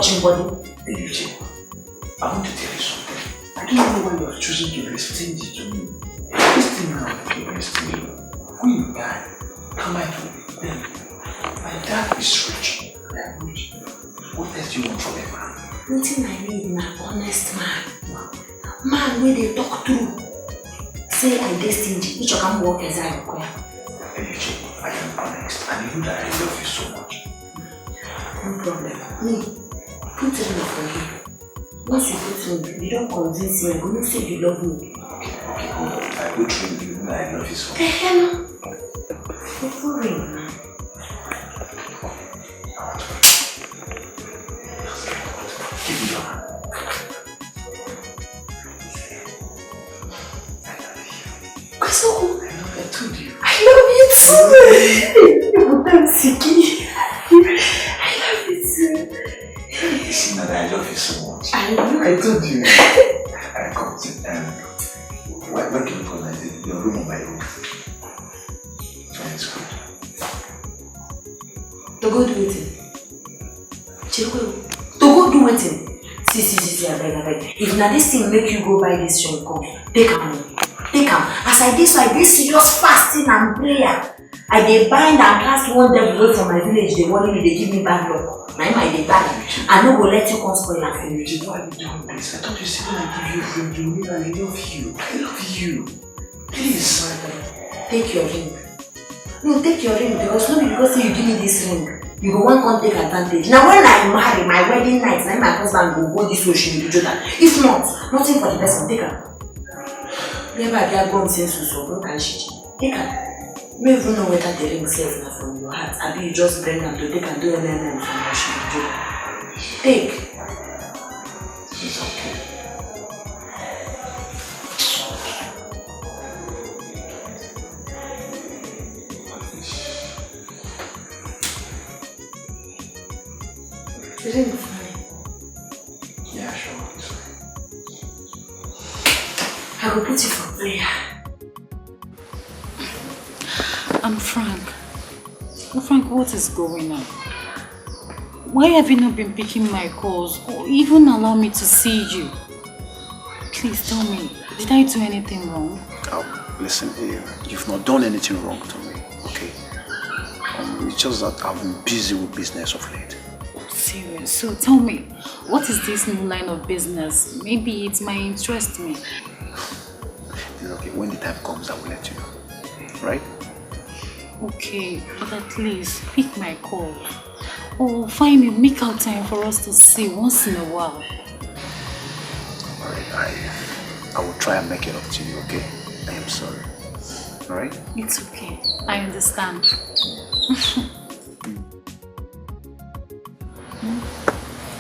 touching body. Eyiuche, I want to tell you something. I don't know why you have chosen to be stingy to me. This thing now is very stingy. When you die, come back to me. My dad is rich. I am rich. What else do you want from a man? Nothing I need in an honest man. Man, when they talk through, say I dey stingy, which you can work as I require. Eyiuche, I am honest. And you know that I love you so much. No problem. Me, put it in for you. Once you put it in, you don't convince me. I'm going to say you love me. Okay, hold on. I go through you know I love you so much. You're boring, man. Give me your hand. So, I told you. I love you too. I'm sicky. I love you too. You see that I love you so much. I know. I told you. I come to why can you call like your room or my room? It's good. To go do it. To go do it. See, I beg. If now this thing make you go buy this shop, come. Take am. As I did serious fasting and prayer. I dey bind and cast one devil away from my village. They worry me, they give me bad luck. My mind dey bad. I no go let you come spoil and finish. Why are you doing this? I thought you said when I give you a ring, you mean I love you. I love you. Please. Take your ring. No, take your ring because no be because you give me this ring. You go one come take advantage. Now when I marry my wedding night, now my husband will go this way, she will do that. If not, nothing for the person. Take her. Never get gone since so don't can she. Take her. You don't even know whether the ring says now from your heart. I mean, you just bring them to take and do MM from what she will do. Take. It's okay. The ring is fine. Yeah, sure. It's fine. I will put you for prayer. Frank. Frank, what is going on? Why have you not been picking my calls or even allow me to see you? Please tell me, did I do anything wrong? Listen, you've not done anything wrong to me, okay? It's just that I've been busy with business of late. Serious? So tell me, what is this new line of business? Maybe it might interest me. Okay, when the time comes, I will let you know, right? Okay, but at least pick my call. Or find me, make out time for us to see once in a while. Alright, I will try and make it up to you, okay? I am sorry. Alright? It's okay. I understand.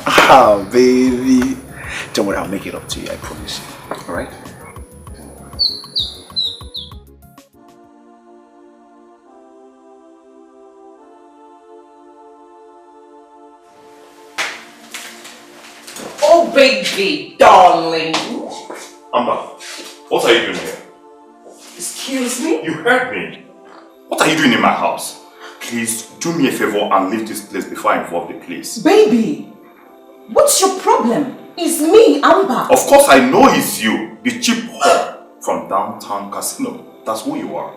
Ah, baby. Don't worry, I'll make it up to you, I promise you. Alright? Oh, baby, darling. Amber, what are you doing here? Excuse me? You heard me. What are you doing in my house? Please do me a favor and leave this place before I involve the police. Baby, what's your problem? It's me, Amber. Of course I know it's you, the cheap whore from downtown casino. That's who you are.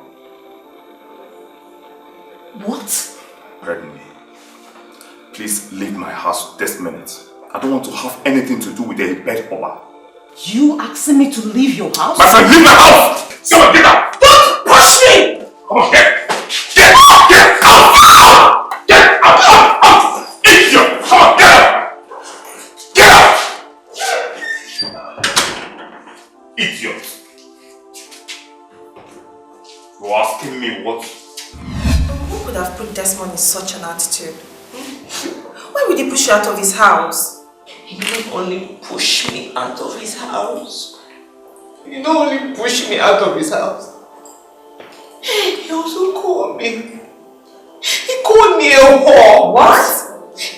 What? Pardon me. Please leave my house this minute. I don't want to have anything to do with a bed hopper. You asking me to leave your house? My friend, leave my house! Come on, get out! Don't push me! Come on, get out! Get out! Get out! Idiot! Come on, get out! Get out! Idiot! You're asking me what? Who could have put Desmond in such an attitude? Why would he push you out of his house? He didn't only push me out of his house. He didn't only push me out of his house. He also called me. He called me a whore. What?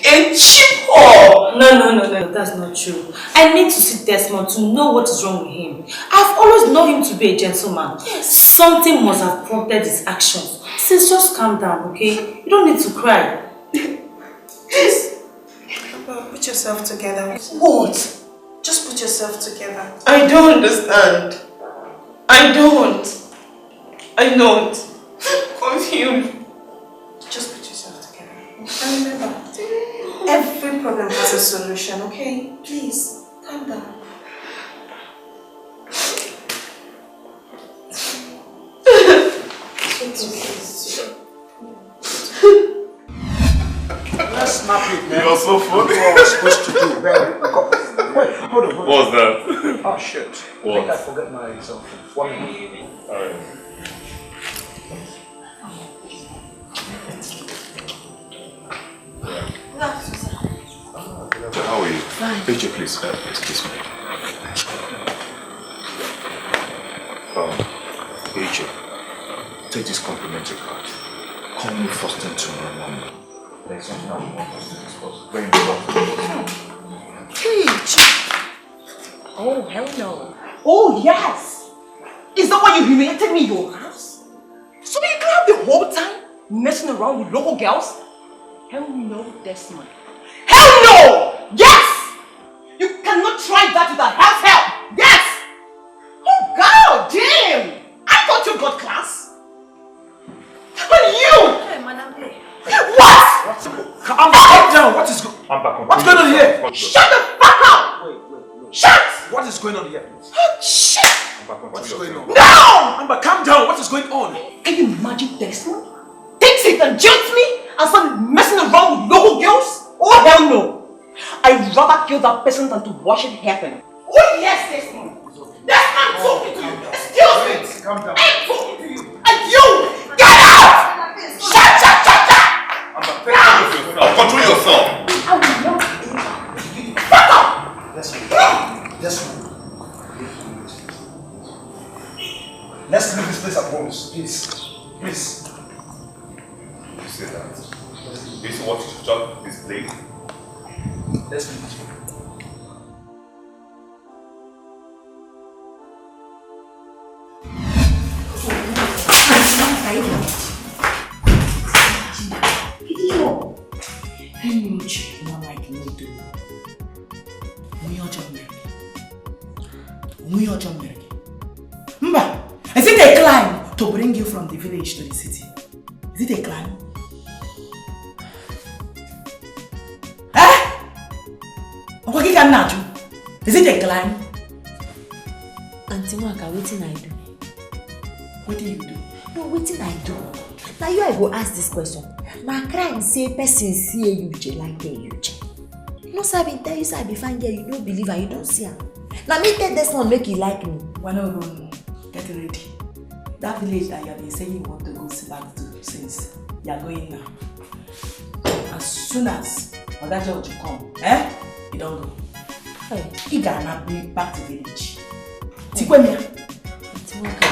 A cheap whore. No, that's not true. I need to see Desmond to know what is wrong with him. I've always known him to be a gentleman. Something must have prompted his actions. Sis, just calm down, okay? You don't need to cry. Yes. Which put yourself together. What? Just put yourself together. I don't understand. I don't. Confused. Just put yourself together. And remember, every problem has a solution, okay? Please, calm down. Let's snap it, man. You're so funny. What was supposed to do, man? Wait, hold on. What's that? Oh shit. What? I think I forgot my cell phone. 1 minute. Alright. So how are you? Fine. AJ, please, excuse me. AJ, take this complimentary card. Call me first thing tomorrow morning. There's something I want us to discuss. Very important. Peach! Oh, hell no. Oh, yes! Is that why you humiliated me in your house? So you can have the whole time messing around with local girls? Hell no, Desmond. Hell no! Yes! You cannot try that without house help! Yes! Oh, God damn! I thought you got class. But you! Hey, madam, hey. What? Calm down. What is going on? I'm back. What's going on here? Shut the fuck up! Wait. Shut! What is going on here? Oh, shit! What is going on? No! Amber, calm down. What is going on? Can you imagine Desmond? Takes it and jilts me and starts messing around with local girls? Oh, hell no! I'd rather kill that person than to watch it happen. Oh, yes, Desmond! Desmond, I'm talking to you! Excuse me! Calm down. I'm talking to you! And you! Get out! Shut! Control yourself. I will not do that. Fuck up! Desmond. Let's leave this place at once, please. You say that. This is what you should talk this place. Let's leave this place. Eyiuche, no like me do. Mba, is it a climb to bring you from the village to the city? Is it a climb? Is it a climb? Auntie Mwaka, wetin I do? What do you do? No, wetin I do? Now you I go ask this question. Na crime say person see Eyiuche like Eyiuche. No sir, I been tell you say I be fine girl, you don't believe and you don't see am. Now me tell this one make you like me. Well, no, get ready. That village that you have been saying you want to go back to since you are going now. As soon as that judge will come, you don't go. Hey, He gonna be back to village. Tikwemia. Auntie Mwaka,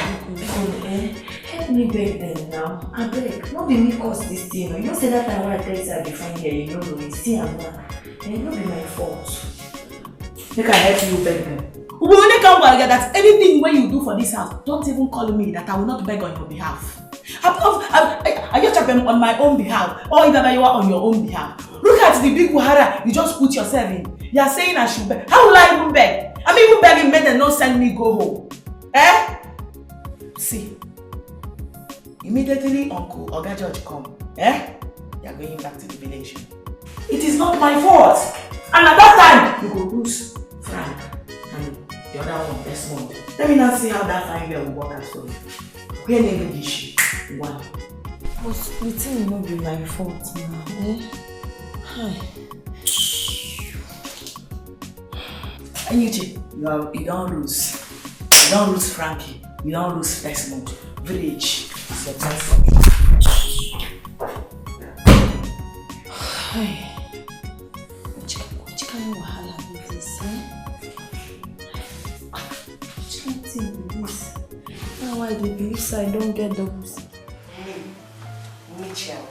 help me beg them now. I beg. No be me cause this thing. You know say that time when I tell you say I be fine here, you know me. See am now. And it no be my fault. Make I help you beg them. We only come by that anything when you do for this house, don't even call me that I will not beg on your behalf. I just have them on my own behalf, or either you are on your own behalf. Look at the big wahara you just put yourself in. You are saying I should beg. How will I even beg? I'm even begging men and not send me go home. See, immediately Uncle Oga George come. You are going back to the village. It is not my fault. And at that time, you go lose Frank and the other one, Desmond. Let me not see how that fine girl will work out for you. Where name is she? One. But the thing will not be my fault now. Eyiuche, you don't lose. You don't lose Frankie. You don't lose Desmond. Village is your time. Which kind of wahala be this, Which kind of thing be this? Now why they believe so I don't get those? Hey, Racheal.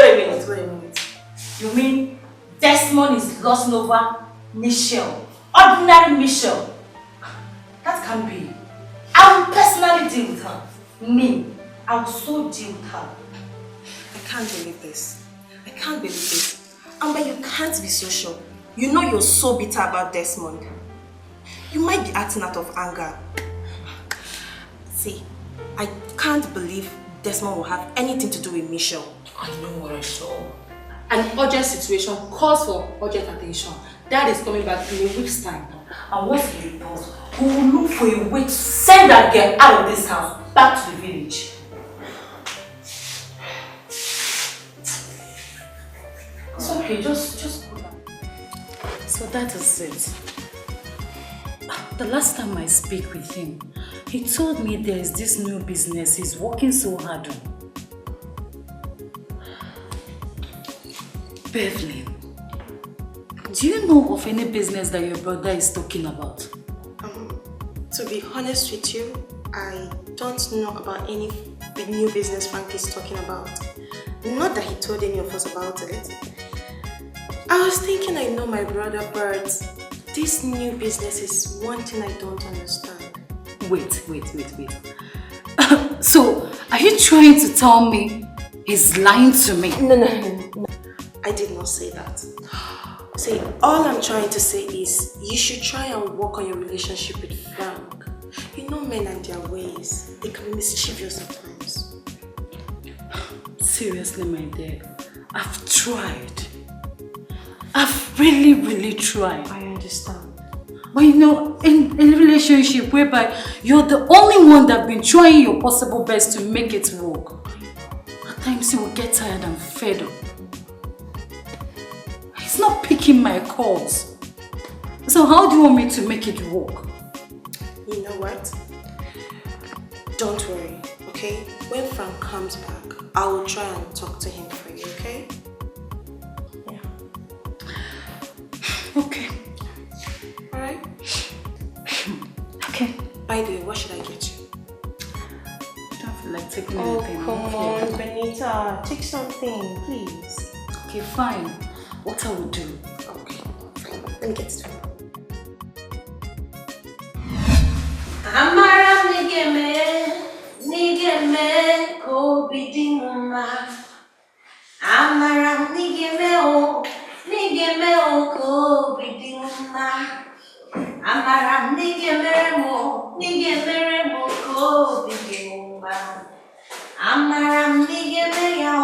Wait a minute. You mean Desmond is lost over Racheal? Ordinary Racheal? That can't be. I will personally deal with her. Me, I will so deal with her. I can't believe this. I can't believe this. Amber, you can't be so sure. You know you're so bitter about Desmond. You might be acting out of anger. See, I can't believe Desmond will have anything to do with Michelle. I know what I saw. An urgent situation calls for urgent attention. Dad is coming back in a week's time. And once he returns, we will look for a way to send that girl out of this house, back to the village. It's okay, just go down. So that is it. The last time I speak with him, he told me there is this new business he's working so hard on. Beverly, do you know of any business that your brother is talking about? To be honest with you, I don't know about any new business Frank is talking about. Not that he told any of us about it. I was thinking I know my brother, but this new business is one thing I don't understand. Wait. So, are you trying to tell me he's lying to me? No. I did not say that. See, all I'm trying to say is you should try and work on your relationship with Frank. You know men and their ways. They can be mischievous at times. Seriously, my dear, I've tried. I've really tried. I understand. But you know, in a relationship whereby you're the only one that's been trying your possible best to make it work, at times you will get tired and fed up. He's not picking my calls. So how do you want me to make it work? You know what? Don't worry, okay? When Frank comes back, I will try and talk to him for you, okay? Yeah. Okay. Alright? Okay. By the way, what should I get you? I don't feel like taking anything. Come on, Benita. Take something, please. Okay, fine. What I will do? Okay, fine. Let me get it. Amara nigeme ko bidimuma. Amara nigeme ko bidimuma. Amara nigeme ko bidimuma. Amara nigeme ya.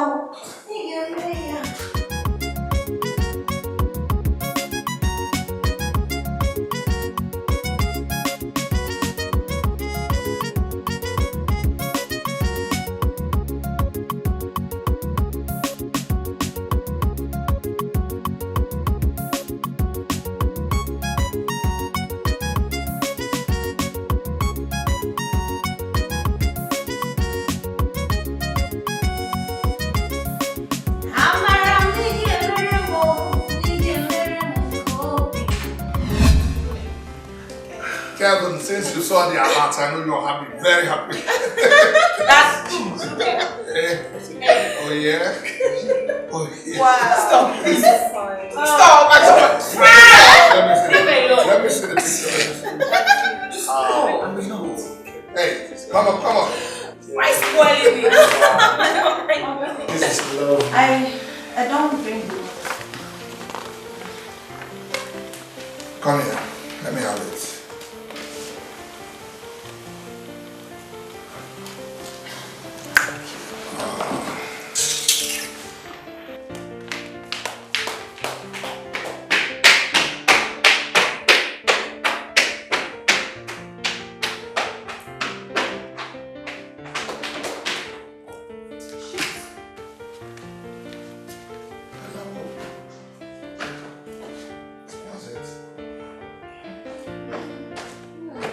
Kevin, since you saw the alert, I know you're happy, very happy. That's true. Oh yeah? Oh yeah. Wow. Stop. Stop! Let me see the picture. Hey, come on. Why spoiling me? This is love. I don't drink. Come here, let me have it.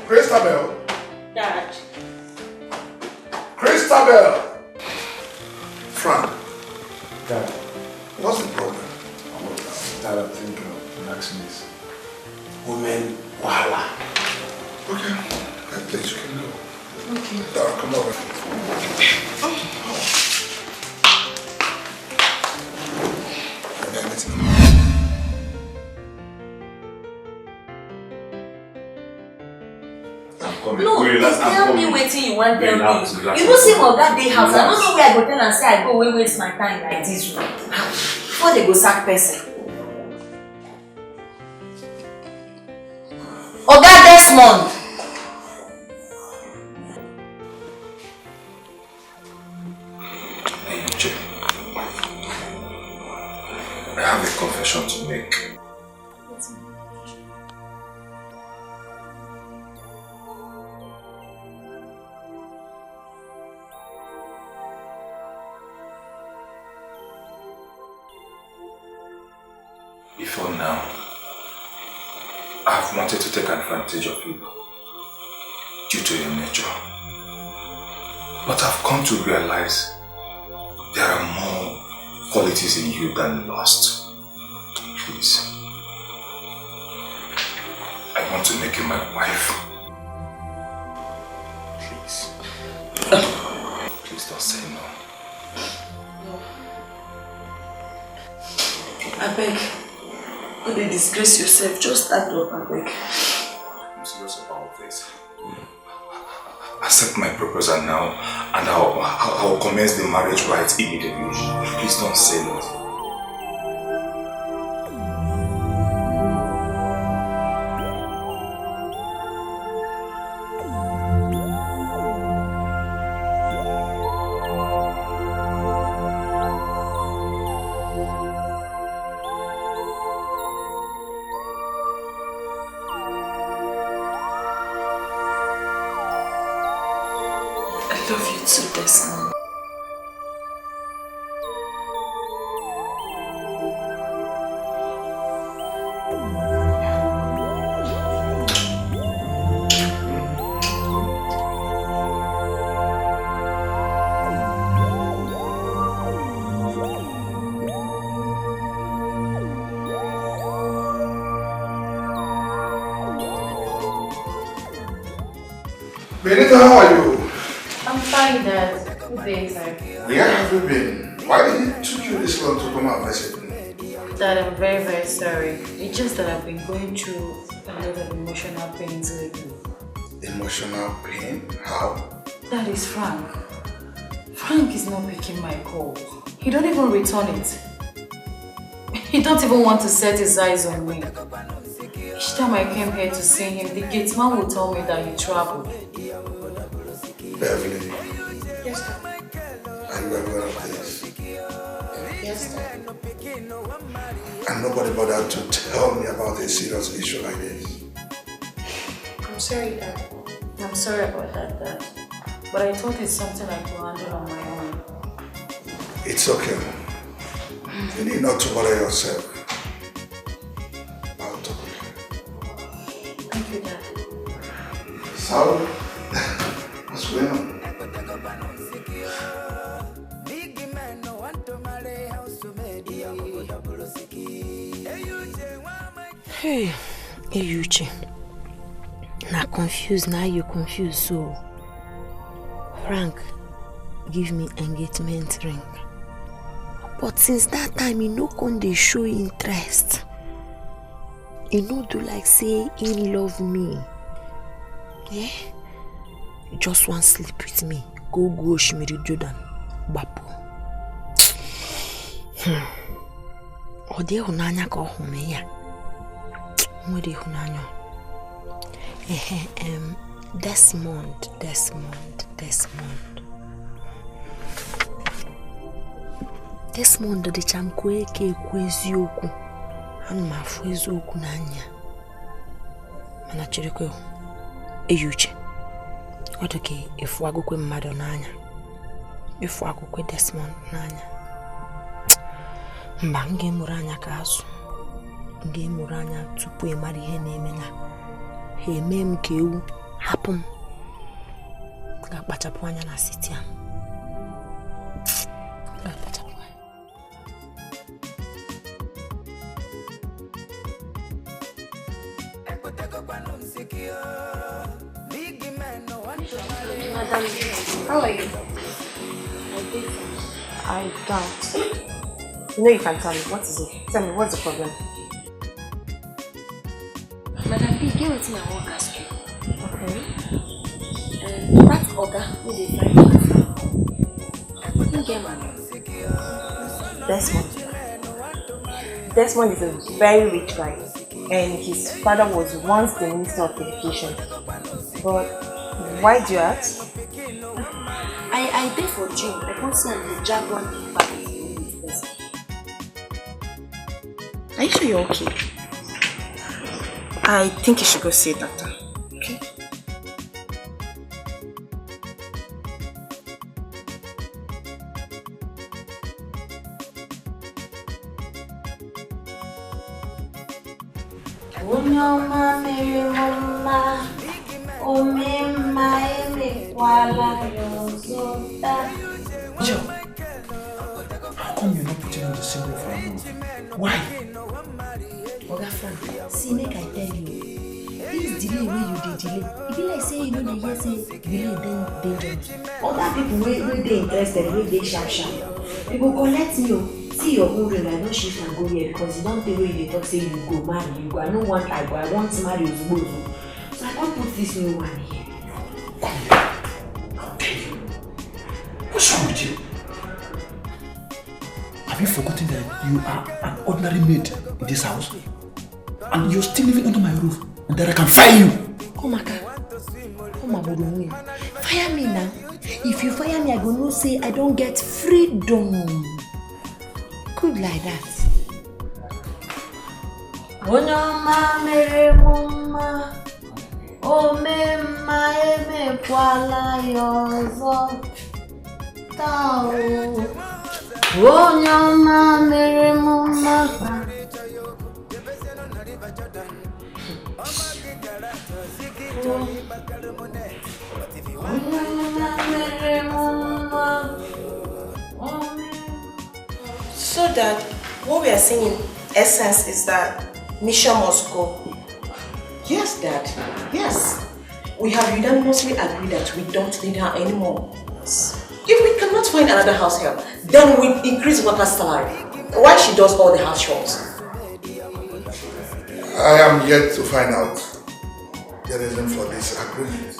Christabel. Dad. Christabel. Frank. Dad, What's the problem? Dad, I think relaxing is. Women, voila. Okay, please you can go. Okay. Dara, come over. come No, here. Relax, tell me waiting you want tell Relax, me. relax, You know say relax. Oga dey house. I don't know where I go tell and say I go away waste my time like this. Before they go sack person. Oga Desmond. eyiuche, I have a confession to make. Before now, I've wanted to take advantage of you due to your nature. But I've come to realize there are more qualities in you than lust. Please. I want to make you my wife. Please. Please don't say no. I beg. Don't dey disgrace yourself. Just stand up, I beg. I'm serious about this. Accept my proposal now and I'll commence the marriage rites immediately. Please don't say no. I love you too, Desmond. Benita, how are you? I'm fine, Dad. Good day, sir. Where have you been? Why did it took you this long to come and visit me? Dad, I'm very, very sorry. It's just that I've been going through a lot of emotional pains lately. Emotional pain? How? That is Frank. Frank is not picking my call. He don't even return it. He don't even want to set his eyes on me. Each time I came here to see him, the gate man would tell me that he traveled. Beverly, Yes, sir. are you aware of this? Yes, sir. And nobody bothered to tell me about a serious issue like this. I'm sorry, Dad. I'm sorry about that, Dad. But I thought it's something I could handle on my own. It's okay. You need not to bother yourself. I'll talk with you. Thank you, Dad. So, what's going on? Hey, eyiuche. Now confused, now you confused, so Frank give me engagement ring. But since that time, he no come dey show interest. He no do like say he love me. Yeah? He just want sleep with me. Go Oshimiri Jordan. Bapo. Ọ dị ịhụnanya ka ọ hụ m ya. Nwere ịhụnanya. Desmond. Desmond dịcha m kwee ka ekwu eziokwu. Ana m afụ eziokwu n'anya. Mana cherekwe eyiuche. Ọ dị ka efu agụkwe mmadụ n'anya. Efu agụkwe Desmond n'anya. Mba, m ga-emuru anya ka azụ. M ga-emuru anya tupu ị mara ihe na-eme na ha eme m ka ewu hapụ m. Ga-akpachapụ anya na siti a. Ga-akpachapụ anya. Madam, how are you? I don't. You know you can tell me. What is it? Tell me, what's the problem? Madam, please get what's in our work as you. Okay. Oga, who dey find you get money? Desmond is a very rich guy, and his father was once the Minister of Education. But why do you ask? I dey for gym. I can't see am dey drag one thing back. Are you sure you're okay? I think you should go see a doctor. Okay? Joe, how come you're not putting on the symbol for a move? Why? Oga Frank, see, make I tell you, this delay wey you dey delay, e be like say you no dey hear say delay dey dangerous. Other people wey dey interested, wey dey sharp, you go collect me o. See your own ring, I don shift and go here because you don tell where you dey talk say you go marry, you go. I no want I go, I want to marry Ozugbo. So I don put this new one here. Come here. I'll tell you. What's wrong with you? Have you forgotten that you are an ordinary maid in this house? And you're still living under my roof, and that I can fire you? Come Abodo, fire me now. If you fire me, I go know say I don't get freedom. Good like that. Onyoma mere mama, o mema eme kwala yozo tao. Onyoma mere mama. So that what we are saying in essence is that Misha must go. Yes, Dad. Yes. We have unanimously agreed that we don't need her anymore. If we cannot find another house help, then we increase worker's salary. Why she does all the house chores? I am yet to find out the reason for this agreement.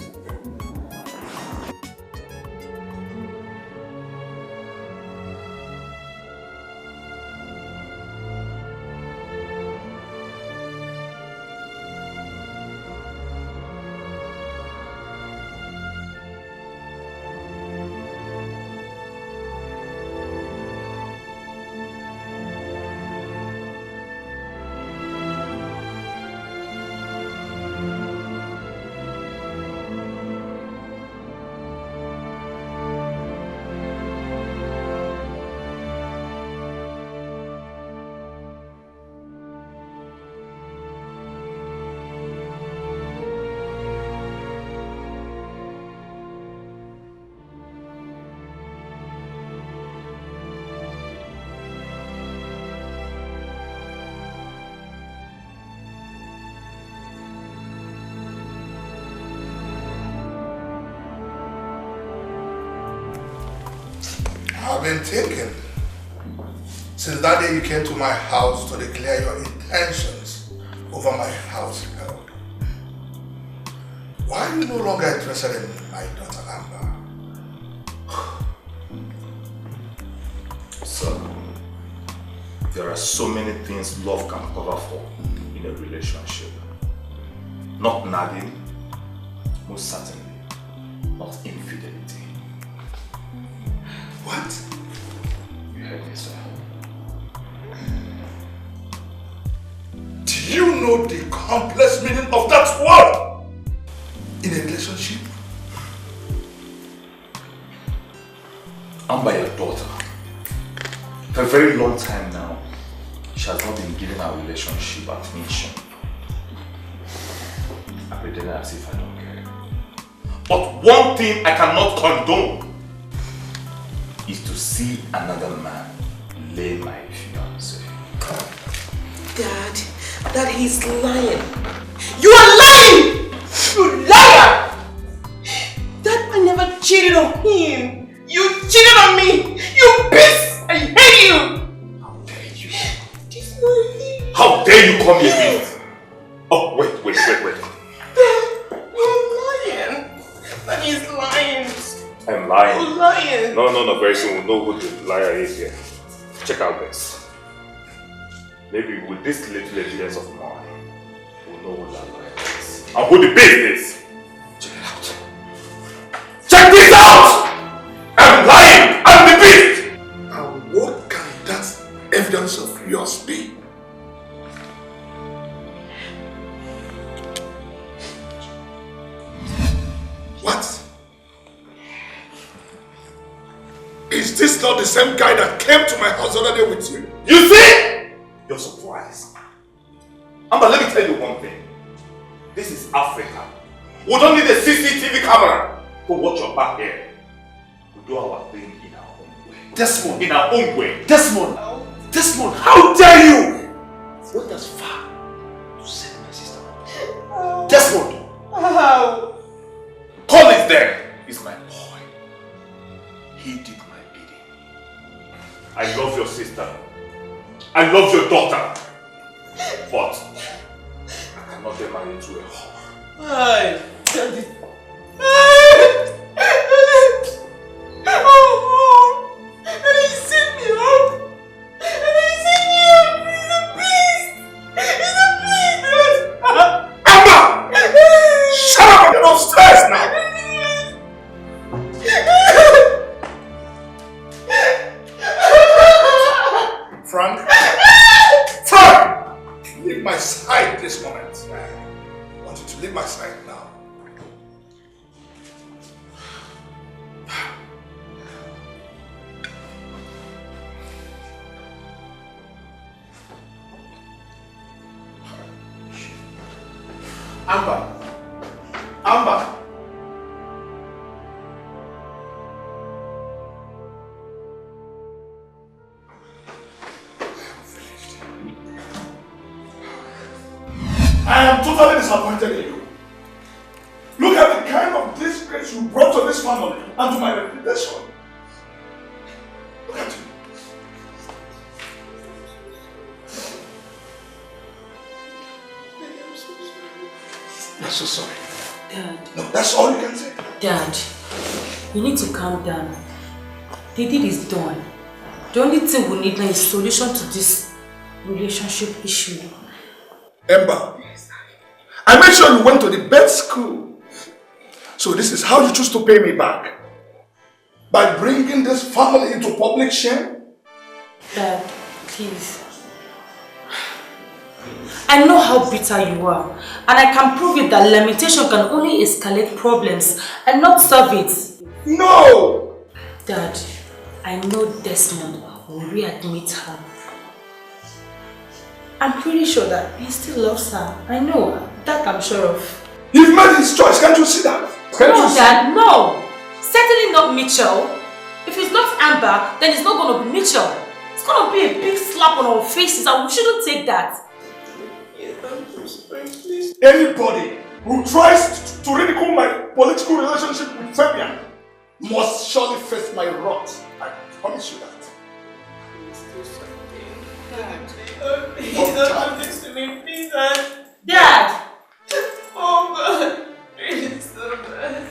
I've been thinking, since that day you came to my house to declare your intentions over my house help, why are you no longer interested in my daughter Amber? Sir, there are so many things love can cover for in a relationship. Not nagging, most certainly not infidelity. What? You heard me, sir. Do you know the complex meaning of that word in a relationship? Amber, your daughter, for a very long time now, she has not been giving our relationship attention. I pretend as if I don't care. But one thing I cannot condone is to see another man lay my fiancé. Dad, he's lying. You are lying! You liar! Dad, I never cheated on him. You cheated on me! You beast! I hate you! How dare you? How dare you call me a beast? Oh, wait. You're lying. That he's lying. I'm lying. You're lying. No, very soon we'll know who the liar is here. Check out this. Maybe with this little evidence of mine, we'll know who that liar is. And who the beast is. Check it out. Check this out! I'm lying! I'm the beast! And what can that evidence of yours be? What? Is this not the same guy that came to my house the other day with you? You see? You're surprised. But let me tell you one thing. This is Africa. We don't need a CCTV camera to watch your back here. We do our thing in our own way. Desmond! In our own way. Desmond! Desmond, how dare you! What as far to send my sister? Desmond! How? Call it there. He's my boy. He did my bidding. I love your sister. I love your daughter. But I cannot get married to a whore. Why? And he set me up. And he set me up. He's a beast. He's a beast. Amber! Shut up and get upstairs now! Frank? Frank! Leave my side this moment. I want you to leave my side now. Amber! Amber! I am totally disappointed in you. Look at the kind of disgrace you brought to this family and to my reputation. Look at you. I'm so sorry. Dad. No, that's all you can say. Dad, you need to calm down. The deed is done. The only thing we need now is solution to this relationship issue. Ember, I made sure you went to the best school. So this is how you choose to pay me back? By bringing this family into public shame? Dad, please. I know how bitter you are, and I can prove it that lamentation can only escalate problems and not solve it. No! Dad, I know Desmond will readmit her. I'm pretty sure that he still loves her. I know, that I'm sure of. You've made his choice, can't you see that? No, Dad, no! Certainly not Mitchell. If it's not Amber, then it's not going to be Mitchell. It's going to be a big slap on our faces and we shouldn't take that. Anybody who tries to ridicule my political relationship with Fabian must surely face my wrath. I promise you that. Please don't do this to me, please, Dad. Dad! Oh God, it's so bad.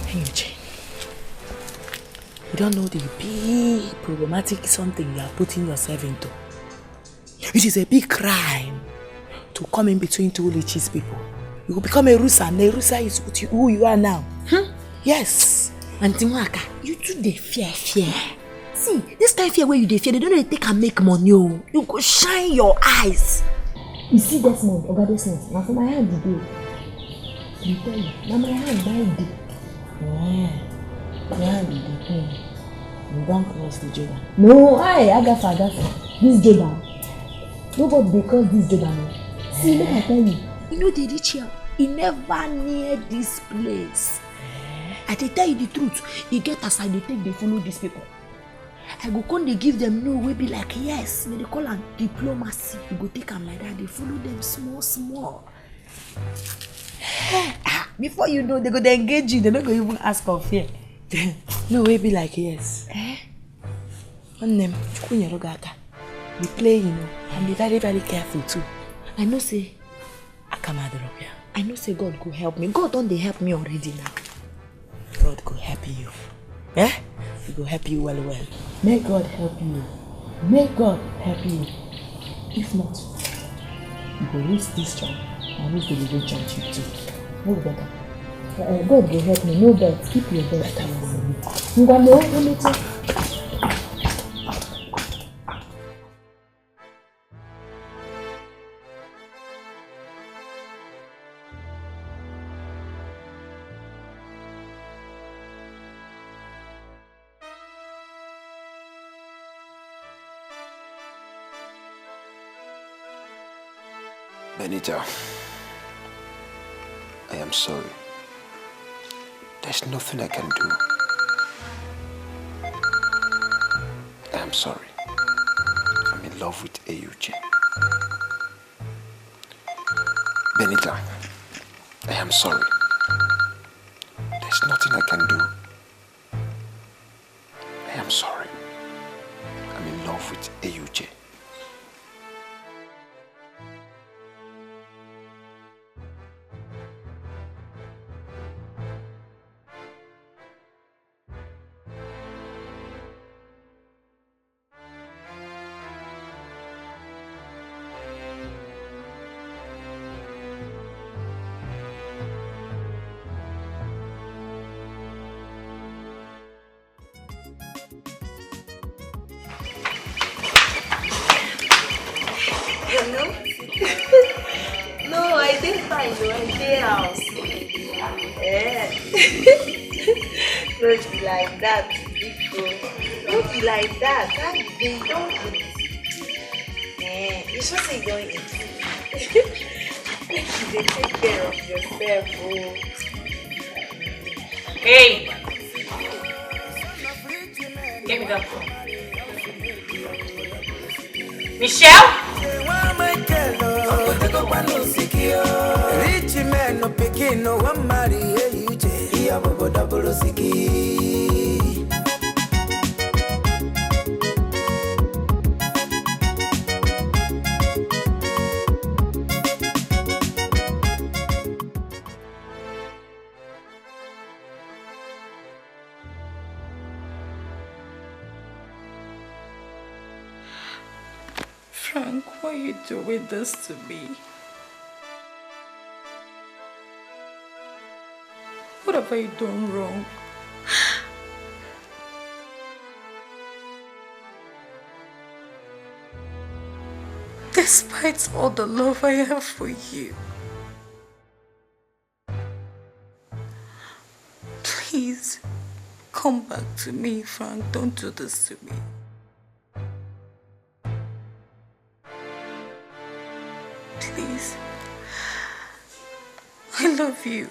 Eyiuche, you don't know the big problematic something you are putting yourself into. It is a big crime to come in between two religious people. You will become a Rusa, and a Rusa is who you are now. Yes. And Timwaka, you too dey fear. See, this kind of fear where you dey fear, they don't really take and make money. You go shine your eyes. You see Desmond, Oga Desmond, now for my hand you do. I tell you, now my hand by day. My hand you do. You don't cross the Jordan. No, Agafa. This Jordan. Nobody dey cross this Jordan. See, let me tell you. You know the Racheal, he never near this place. I tell you the truth, you get as I take they follow these people. I go come they give them no, we be like yes, they call them diplomacy. You go take them like that, they follow them small. Before you know, they go to engage you, they're not going to even ask for fear. No, we be like yes. On them, We play, you know, and be very, very careful too. I know say, Akamadorokia. I know say God go help me. God don't they help me already now. God go help you. Eh? He go help you well. May God help you. May God help you. If not, you go lose this job and lose the religion too. No better. God will help me. No bet. Keep your best. Benita, I am sorry. There's nothing I can do. I am sorry. I'm in love with eyiuche. Benita, I am sorry. There's nothing I can do. I am sorry. I'm in love with eyiuche. No, I didn't find you in the house. Yeah. Don't be like that, Biko. Don't be like that. They don't eat. You should say you don't eat. They take care of yourself. Oh. Hey! Give me that phone. Michelle? Rich man no pikin no one marry eyiuche. Iya bobo double siki. Frank, why are you doing this to me? What have I done wrong? Despite all the love I have for you, please come back to me, Frank. Don't do this to me. Please. I love you.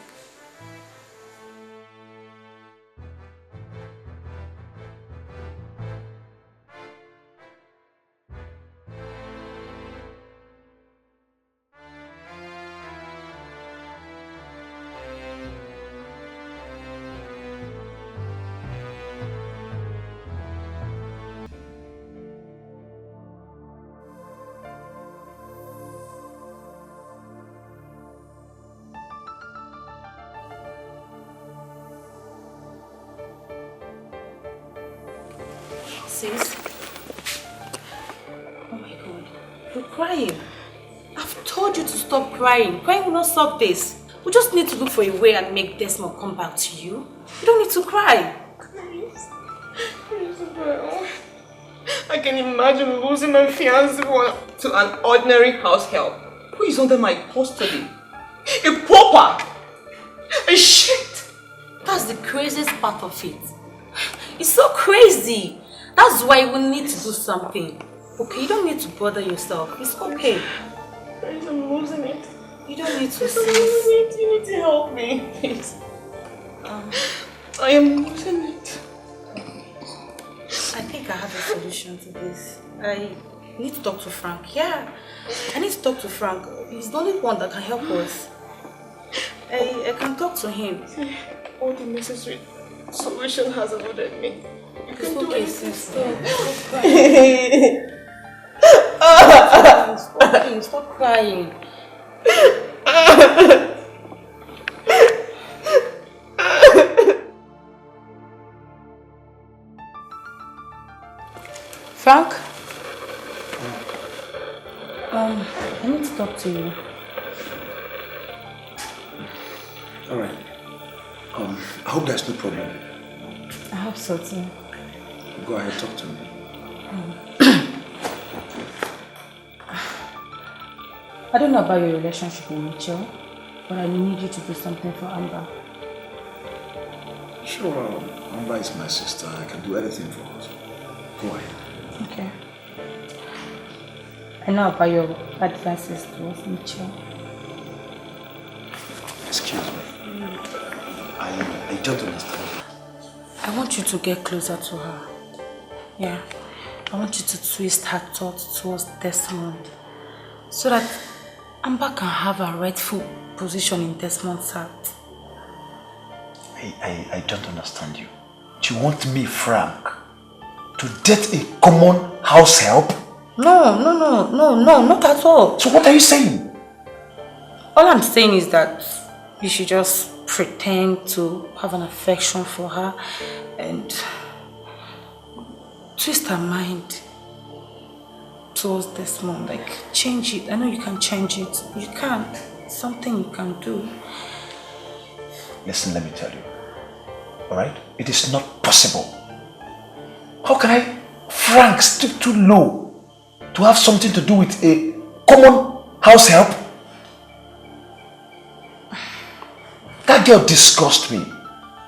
Sis? Oh my God. You're crying. I've told you to stop crying. Crying will not stop this. We just need to look for a way and make Desmond come back to you. You don't need to cry. Please, bro. I can imagine losing my fiancé to an ordinary house help who is under my custody. A pauper! A shit! That's the craziest part of it. It's so crazy. That's why we need to do something. Okay, you don't need to bother yourself. It's okay. Guys, I'm losing it. You don't need to I'm losing it. You need to help me, please. I am losing it. I think I have a solution to this. I need to talk to Frank. Yeah, I need to talk to Frank. He's the only one that can help us. I can talk to him. All the necessary solution has avoided me. You can do okay, anything. sister. crying. Frank? I need to talk to you. Alright. I hope there's no problem. I hope so too. Go ahead, talk to me. I don't know about your relationship with Racheal, but I need you to do something for Amber. Sure, Amber is my sister. I can do anything for her. Go ahead. Okay. I know about your advices towards Racheal. Excuse me. I don't understand. I want you to get closer to her. Yeah. I want you to twist her thoughts towards Desmond so that Amber can have a rightful position in Desmond's heart. I don't understand you. Do you want me, Frank, to date a common house help? No, not at all. So what are you saying? All I'm saying is that you should just pretend to have an affection for her and twist her mind towards Desmond. Like, change it. I know you can change it. You can. It's something you can do. Listen, let me tell you. Alright? It is not possible. How can I, Frank, stoop too low to have something to do with a common house help? That girl disgusts me.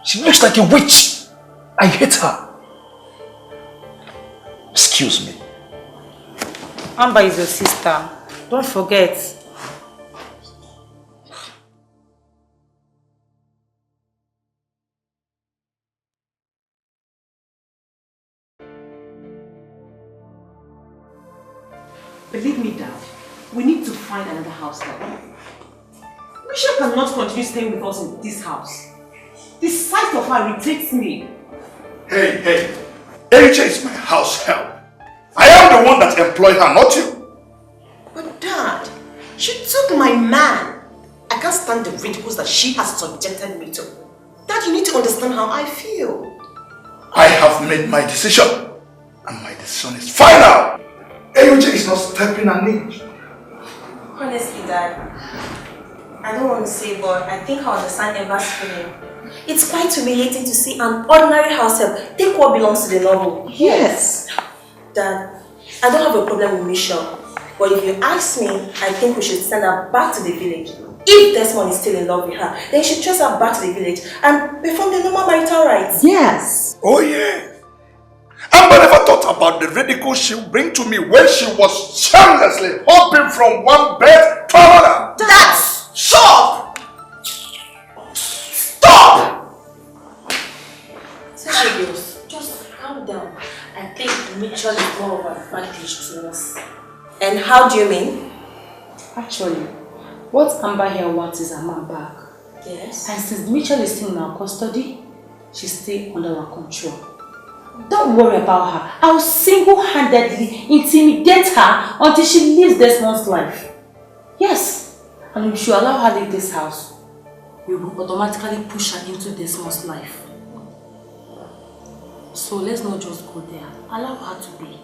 She looks like a witch. I hate her. Excuse me. Amber is your sister. Don't forget. Believe me, Dad, we need to find another house help. Racheal cannot continue staying with us in this house. The sight of her irritates me. Hey, eyiuche is my house help. I am the one that employed her, not you. But Dad, she took my man. I can't stand the ridicules that she has subjected me to. Dad, you need to understand how I feel. I have made my decision, and my decision is final. eyiuche is not stepping an inch. Honestly, Dad, I don't want to say, but I think I understand Amber's feeling. It's quite humiliating to see an ordinary house help take what belongs to the novel. Yes. Dad, I don't have a problem with Racheal, but if you ask me, I think we should send her back to the village. If Desmond is still in love with her, then you should chase her back to the village and perform the normal marital rites. Yes. Oh yeah. Amber never thought about the ridicule she would bring to me when she was shamelessly hopping from one bed to another. That's stop! Stop! Say girls, just calm down. I think Racheal is more of an advantage to us. And how do you mean? Actually, what Amber here wants is her man back. Yes. And since Racheal is still in our custody, she's still under our control. Don't worry about her. I'll single-handedly intimidate her until she lives Desmond's life. Yes. And if you allow her to leave this house, we will automatically push her into Desmond's life. So let's not just go there. Allow her to be.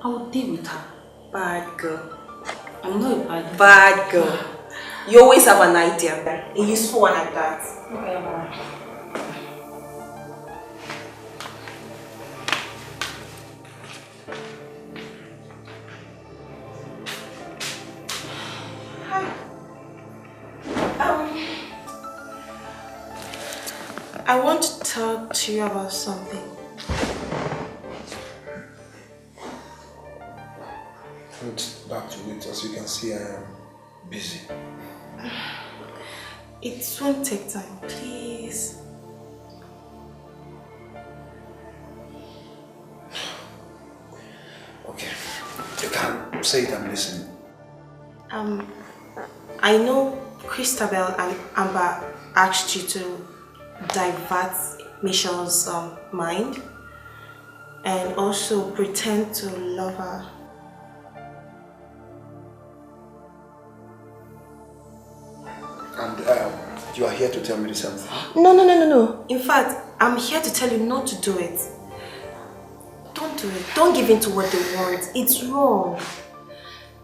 I will deal with her. Bad girl. I'm not a bad girl. Bad girl. You always have an idea. A useful one like that. Whatever. I want to talk to you about something. Put back to it. As you can see, I am busy. It won't take time, please. Okay. You can say it, I'm listening. I know Christabel and Amber asked you to divert Racheal's mind and also pretend to love her. You are here to tell me the same thing? No. In fact, I'm here to tell you not to do it. Don't do it. Don't give in to what they want. It's wrong.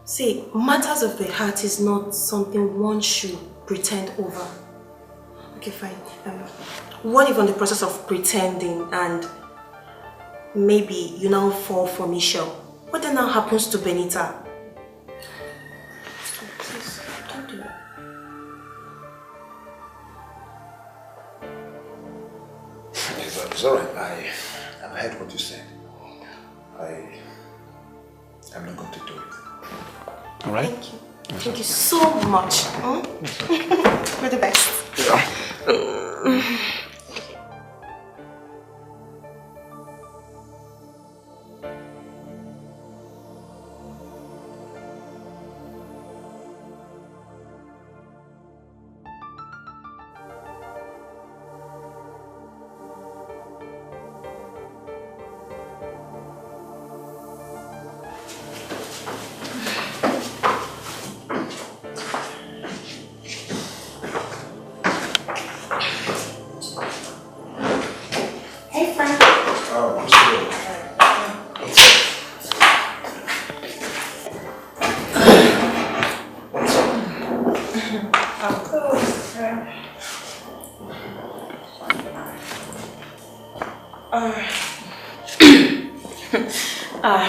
See, matters of the heart is not something one should pretend over. Okay, fine. What if on the process of pretending and maybe you now fall for Michelle? What then now happens to Benita? So please, don't do it. It's alright. I've heard what you said. I'm not going to do it. Alright? Thank you. Thank you so much. You're the best. Yeah.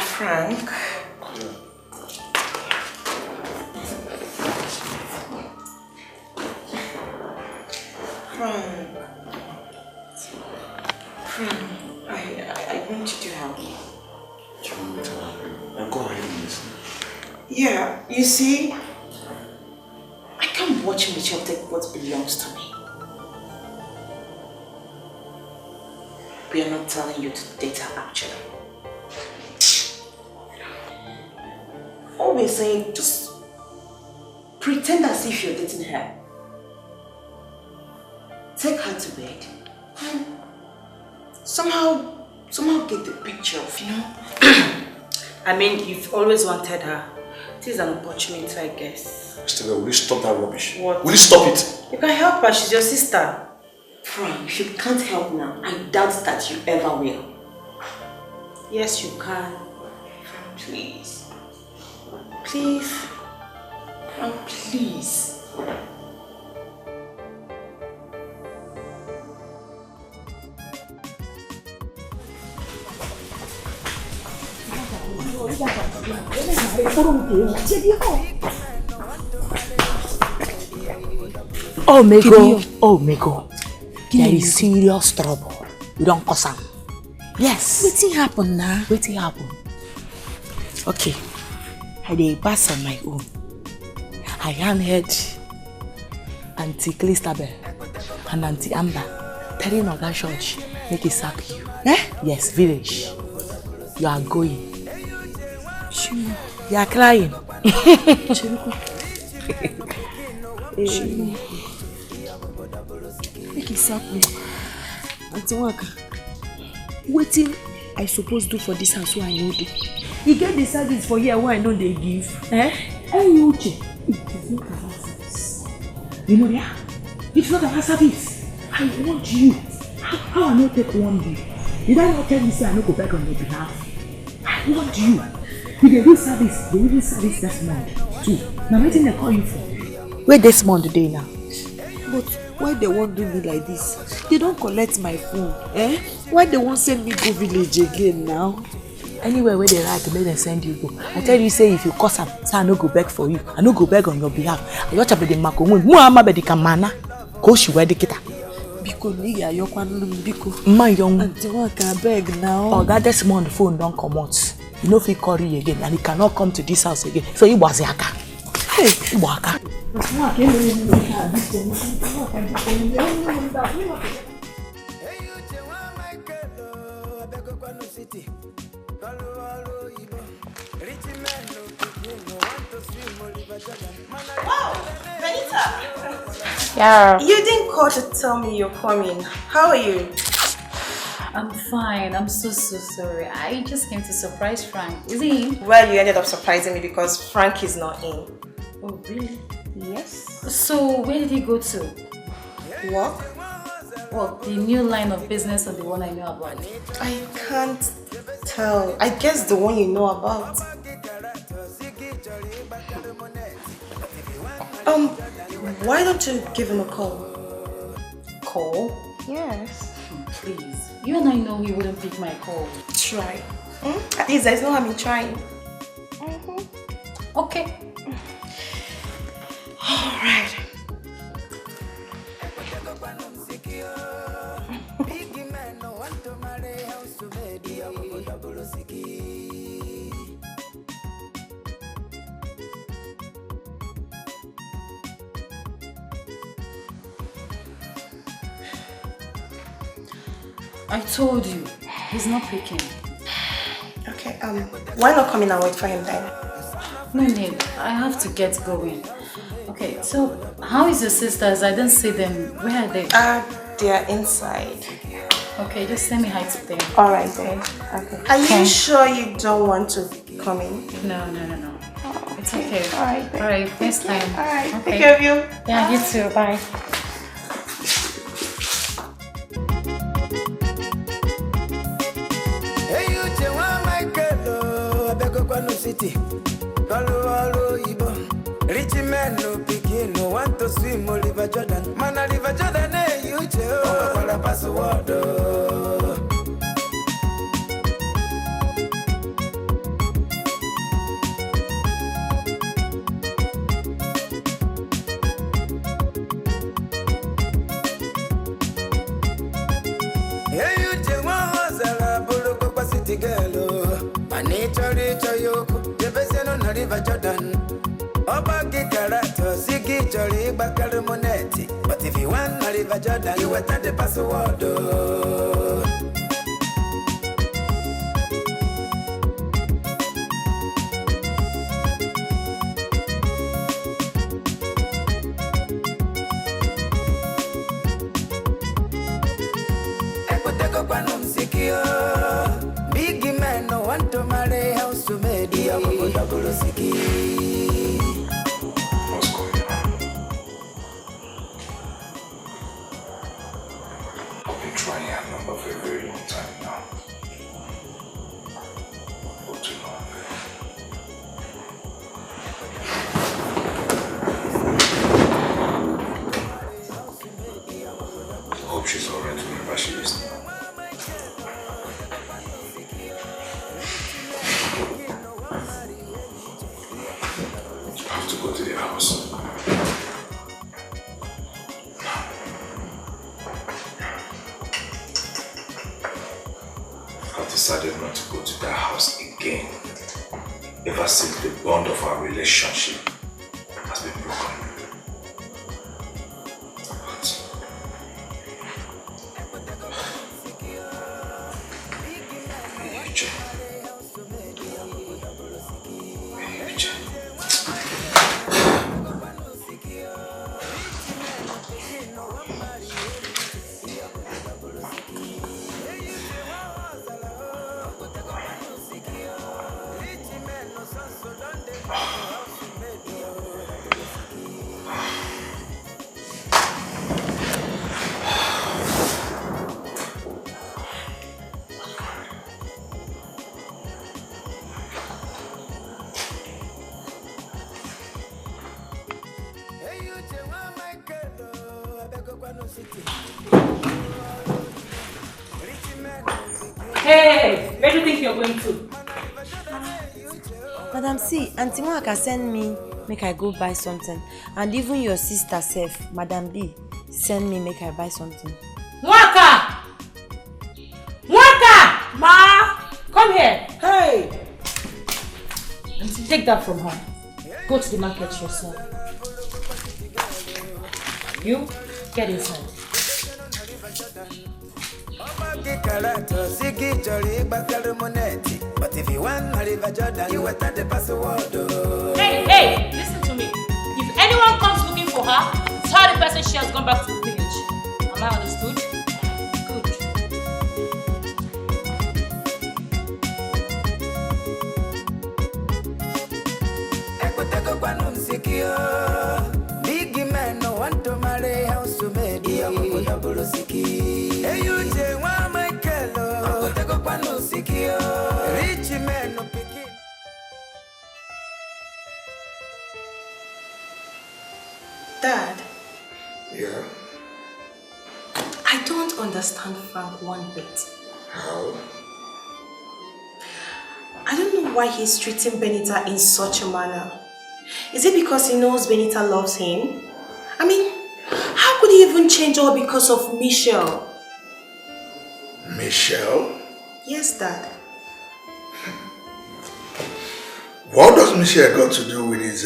Frank. Frank, I want you to help me. You want me to help you? I'll go ahead and listen. Yeah, you see, I can't watch Michelle take what belongs to me. We are not telling you to date her actually. All we're saying, just pretend as if you're dating her. Take her to bed and somehow get the picture of, you know. I mean, you've always wanted her. This is an opportunity, I guess. Stella, will you stop that rubbish? What? Will you stop it? You can help her, she's your sister. Frank, if you can't help now, I doubt that you ever will. Yes, you can. Frank, please. Please. Frank, please. Oh Mego, there is serious trouble. You don't cause am. Yes. Wetin happen now? Wetin happen? Okay, I dey pass on my own. I heard Auntie Christabel and Auntie Amber telling Oga Church make he sack you. Yes, village. You are going. You are crying. Make it sack me. Auntie Waka, wetin I suppose do for this house wey I no do? You get the service for here wey I know they give. Eyiuche, it is not about service. You know that? It's not about service. I want you. How I no take one day? Did I not tell you say I no go back on your behalf? I want you. You dey do service. They even service this month too. Now wetin they call you for? Where this month day now? But why they won't do me like this? They don't collect my phone. Why they won't send me go village again now? Anywhere where they write, make them send you go. I tell you, say if you cause am, say I no go beg for you. I no go beg on your behalf. I watch up the makomun. Muhammad bedika mana. Ko shi wedi kita. Biko niga yokwanu biko. My young. Auntie Waka beg now. Oga this month phone don't come out. You know if he call you again and he cannot come to this house again. So he was yaka. Hey, waka. Wow, Benita! Yeah. You didn't call to tell me you're coming. How are you? I'm fine. I'm so sorry. I just came to surprise Frank. Is he in? Well, you ended up surprising me because Frank is not in. Oh, really? Yes. So, where did he go to? Work? Well, the new line of business or the one I know about? I can't tell. I guess the one you know about. Why don't you give him a call? Call? Yes. Please. You and I know he wouldn't pick my call. Try. At least there's no harm in trying. Okay. Alright. I told you, he's not picking. Okay, why not come in and wait for him then? No need, I have to get going. Okay, so how is your sisters? I didn't see them. Where are they? They are inside. Okay, just send me hi to them. Alright then. Okay. Are you sure you don't want to come in? No. Oh, it's okay. Alright then. Alright, next time. Alright, okay. take care of you. Yeah, you too. Bye. City, rich men no begin, no want to swim Oliver Jordan. Man, Oliver Jordan, eyiuche, oh, para password. Eyiuche, one hustle, buluko kwa city girl. Nature yoko, Jefferson Oliver Jordan. Oba Gikarato, Sigi Jolly, Bakal Monetti. But if you want Oliver Jordan, you will the password. Ekoteko kwa numsikio. Big man no want to marry house to me. Double siki. What's going on? I've been trying your number for a very long time now. For too long. I hope she's alright wherever she is now. Go to the house. I've decided not to go to that house again ever since the bond of our relationship has been broken. Hey, where do you think you're going to? Madam, see, Auntie Mwaka send me make I go buy something. And even your sister self, Madam B, send me make I buy something. Mwaka! Mwaka! Ma! Come here. Hey! Auntie, take that from her. Go to the market yourself. You, get inside. But if you want Oliver Jordan, you will the password. Hey, listen to me. If anyone comes looking for her, tell the person she has gone back to the village. Am I understood? Good. Big man no want to marry house to me. Dad. Yeah? I don't understand Frank one bit. How? I don't know why he's treating Benita in such a manner. Is it because he knows Benita loves him? I mean, how could he even change all because of Michelle? Michelle? Yes, Dad. What does Michelle got to do with his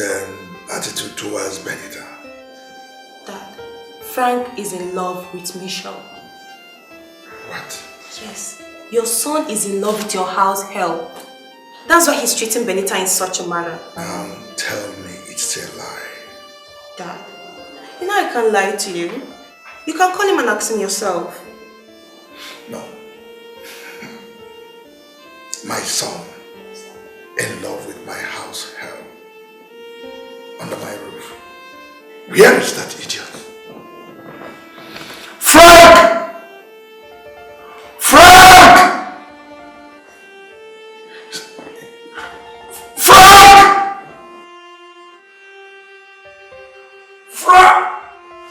attitude towards Benita? Dad, Frank is in love with Michelle. What? Yes. Your son is in love with your house help. That's why he's treating Benita in such a manner. Now tell me it's a lie. Dad, you know I can't lie to you. You can call him and ask him yourself. No. My son in love with my house help. Under my roof. Where is that idiot? Frank! Frank! Frank! Frank!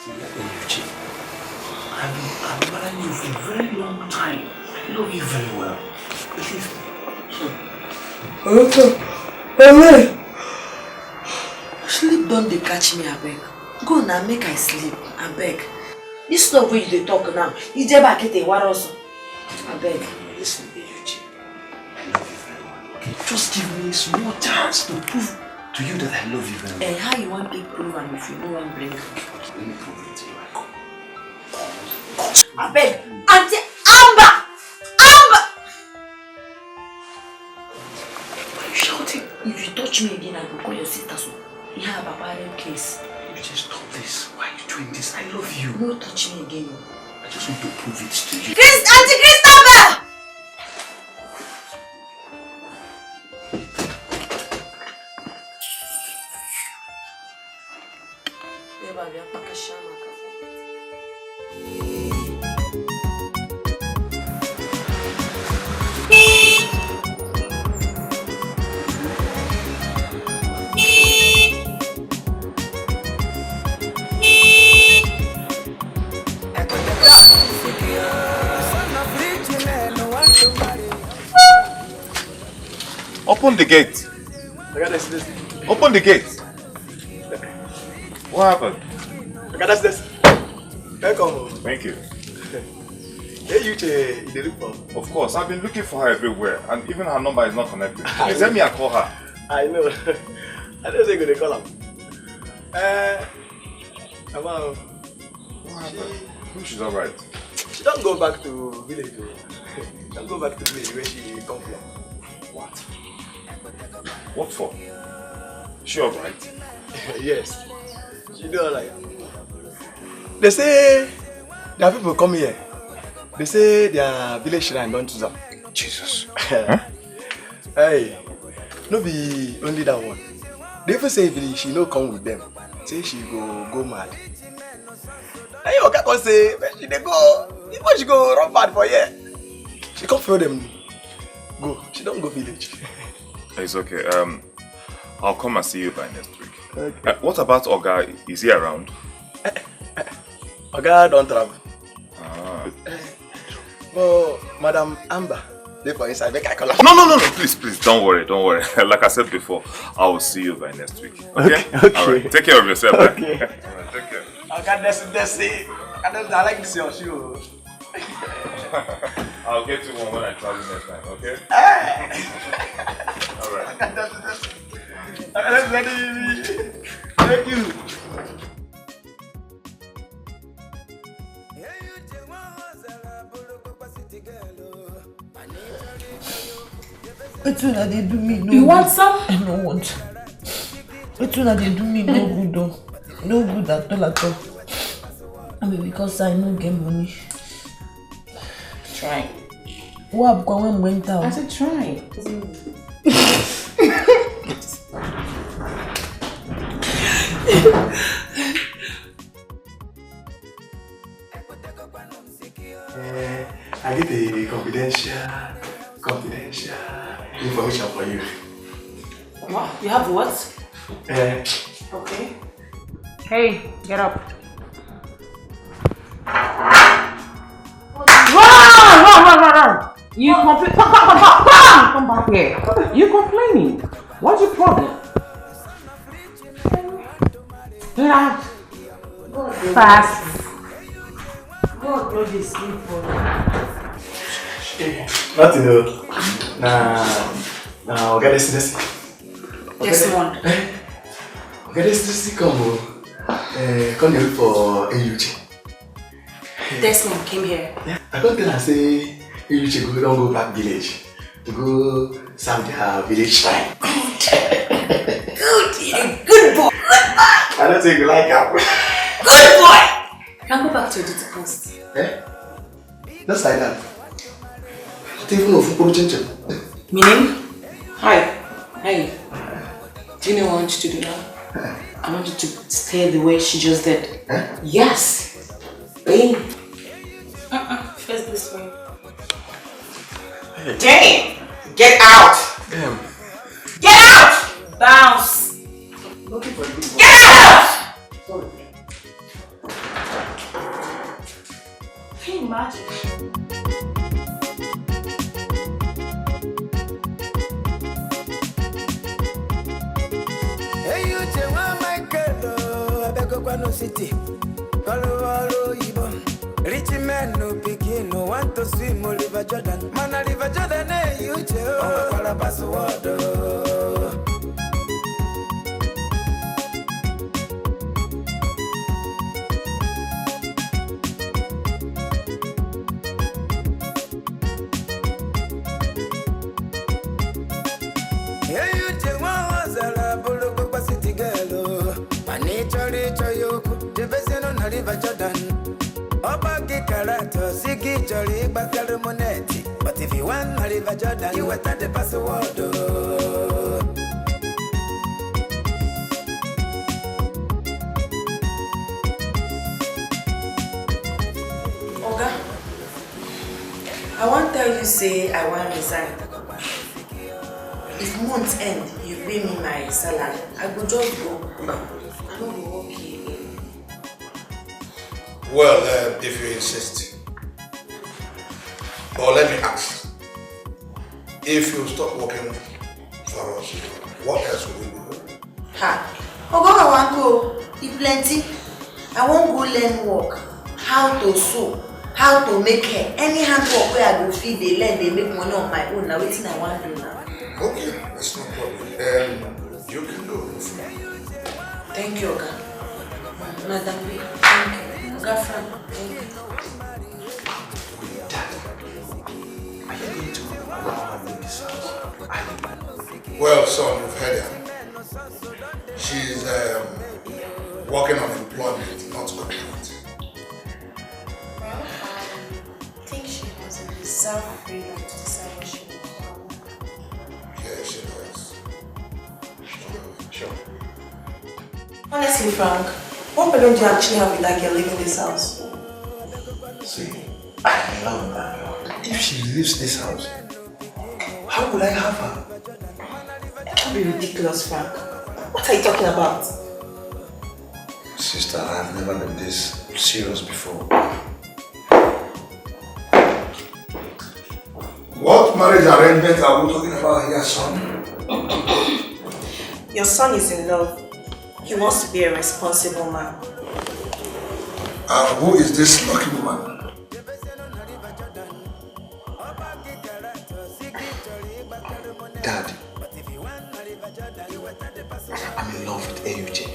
Eyiuche, I've known you for a very long time. I know you very well. Believe me. Sleep don't they catch me, abeg. Go now, make I sleep, abeg. This stuff wey you dey talk now, you dey back at a war also. Abeg. Listen, Eyiuche, I love you very well. Okay, just give me a small chance to prove to you that I love you very well. And how you want to prove and if you no one bring? Let me prove it to you. Abeg, Auntie Amber! Amber! Why are you shouting? If you touch me again, I will call your sister so. You have a bad case. You just stop this. Why are you doing this? I love you. No touch me again. I just want to prove it to you. Auntie Christopher! Open the gate. Open the gate. What happened? Welcome. Thank you. Eyiuche, you look for? Of course, I've been looking for her everywhere, and even her number is not connected. Please let me call her. I know. I don't think they call her. Well, what happened? She's alright. She don't go back to village. She don't go back to village where she come from. What? What for? She alright? Yes. She do alright. They say there are people come here. They say their village shrine don't choose them. Jesus. Huh? Hey, no be only that one. They even say if she no come with them, say she go mad. Hey, okay, can say she dey go. Before she go run bad for here, she come follow them. Go. She don't go village. It's okay. I'll come and see you by next week. Okay. What about Oga? Is he around? Oga don't travel. Ah. But Madam Amber, they for inside. Make I call her. No. Please, don't worry. Like I said before, I will see you by next week. Okay. All right. Take care of yourself. Okay. Right, take care. Oga, that's it. I like this your shoe. I'll get you one when I travel next time. Okay. All right. That's ready. Thank you. What una dey do me no You want some? I no want. What una dey do me no good though. No good at all. I mean because I no get money. Try. What when went out? I said try. I get a confidential information for you. What? You have what? Okay. Hey, get up. Run! You complain. Come back here. You complaining. What's your problem? Get out. Fast. God, God is sleep for Nothing, no. Nah, okay, this. Desmond. Okay, this come look for eyiuche. Desmond came here. I don't tell her say eyiuche don't go back village to go serve their village shrine. Good boy. I don't think you like her. Good boy. Can go back to your duty post. Eh? Just like that. Not even of Chin. Meaning? Hi. Do you know what I want you to do now? I want you to stay the way she just did. Huh? Yes. First this way. Hey. Damn! Get out! Damn. Get out! Bounce! Looking for you. Get out! Sorry. Can you imagine? Eyiuche wa Michael, abego kwa no city. Kolo ibon. Rich men no pikin no want to swim River Jordan. Man a River Jordan eyiuche o kwa la password. Eyiuche wa wazala bulu kwa city girl. Manichori choyoku, depicts on River Jordan. Oba kikarato, sigi chori bakal moneti. But if you want River Jordan, you enter the password. Oga, I want to tell you say I want to resign. If month end, you pay me my salary, I go just go. I don't go work here again. Well, if you insist. But let me ask. If you stop working for us, what else will you be doing? Ha! Oga, I want go. It plenty. I won't go learn work. How to sew, how to make hair. Any hand work where I go feed, they learn, they make money on my own. Now waiting I want to do now. Okay, that's no problem. You can go with me. Thank you, Oga. Madam, thank you. Oga Frank, thank you. Dad, are you going to allow her in this house? Well, son, you've heard her. She's working on employment, not contract. Well, I think she has a deserved freedom to decide what she wants. Yeah, she does. Sure. Honestly, Frank, what problem do you actually have with that girl leaving this house? See, I love that girl. If she leaves this house, how will I have her? Don't be ridiculous, Frank. What are you talking about? Sister, I've never been this serious before. What marriage arrangement are we talking about here, son? Your son is in love. He wants to be a responsible man. Who is this lucky woman? Dad, I'm in love with eyiuche.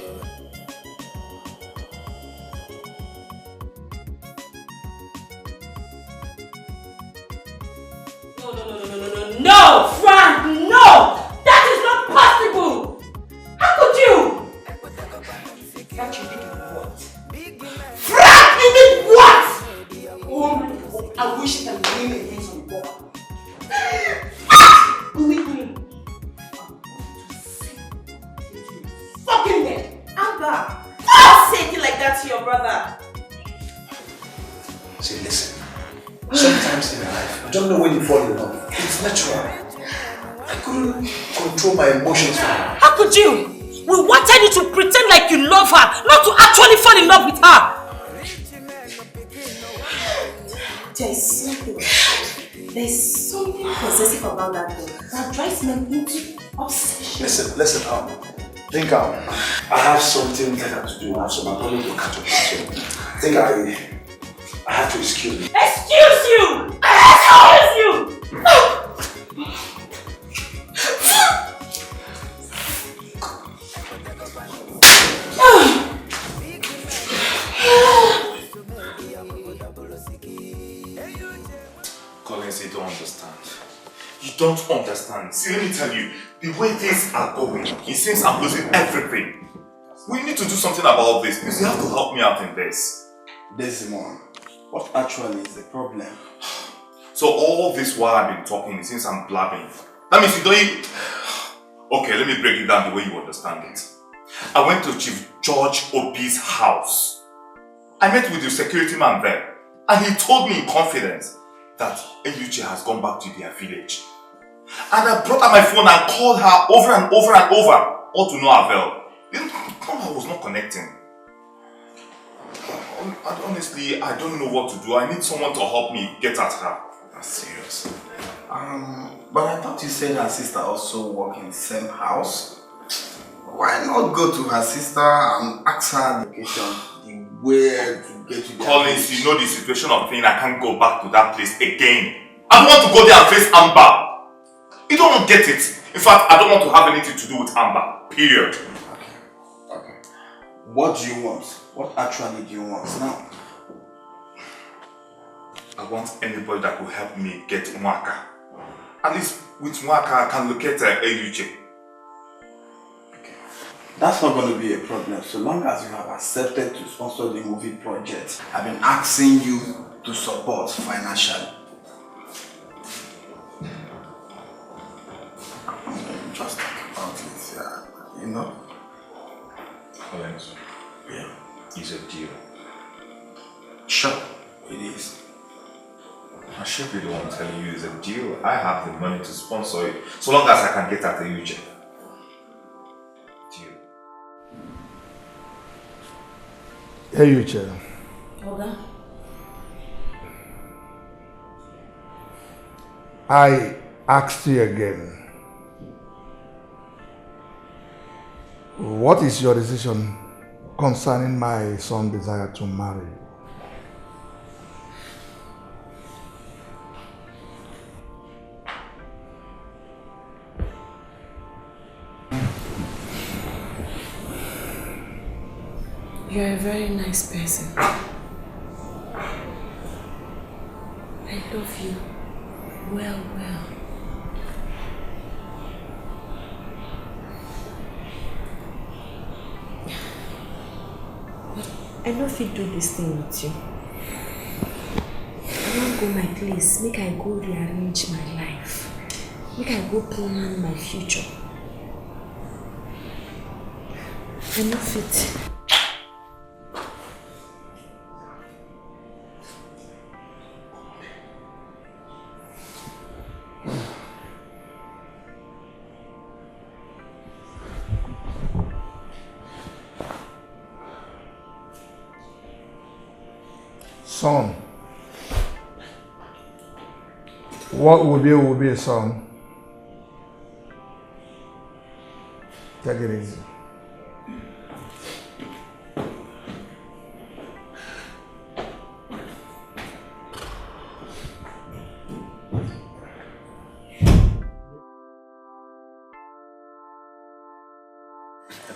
No, Frank, no! That is not possible! How could you? That you did what? Frank, you did what? Oh, I wish that you didn't against on the wall. Believe me. I'm going to see you fucking dead. Abba, don't say it like that to your brother. See, listen. Sometimes in life, you don't know when you fall in love. It's natural. I couldn't control my emotions. How could you? We wanted you to pretend like you love her, not to actually fall in love with her. There's something possessive about that girl that drives men into obsession. Listen, I have something that I have to do now, so I'm probably going to catch up. So I think I have to excuse you. Excuse you! Excuse you! Collins, you don't understand. You don't understand. See, let me tell you, the way things are going, it seems I'm losing everything. We need to do something about this, because you have to help me out in this. Desmond, what actually is the problem? So all this while I've been talking, it seems I'm blabbing. That means you don't even... Okay, let me break it down the way you understand it. I went to Chief George Obi's house. I met with the security man there, and he told me in confidence that eyiuche has gone back to their village. And I brought out my phone and called her over and over and over, all to no avail. The number was not connecting. Honestly, I don't know what to do. I need someone to help me get at her. That's serious. But I thought you said her sister also worked in the same house. Why not go to her sister and ask her location, the way to get to the Collins, you know the situation of thing. I can't go back to that place again. I don't want to go there and face Amber. You don't get it. In fact, I don't want to have anything to do with Amber. Period. Okay. What do you want? What actually do you want now? I want anybody that will help me get Nwaka. At least with Nwaka, I can locate eyiuche. That's not going to be a problem so long as you have accepted to sponsor the movie project. I've been asking you to support financially. Just talk about it, yeah. You know? Collins. Yeah. It's a deal. Sure, it is. I should be the one telling you it's a deal. I have the money to sponsor it, so long as I can get at eyiuche. Eyiuche. Oga. I asked you again. What is your decision concerning my son's desire to marry? You're a very nice person. I love you. Well. But I no fit do this thing with you. I wan go my place, make I go rearrange my life. Make I go plan my future. I no fit. Son, what will be, son? Take it easy.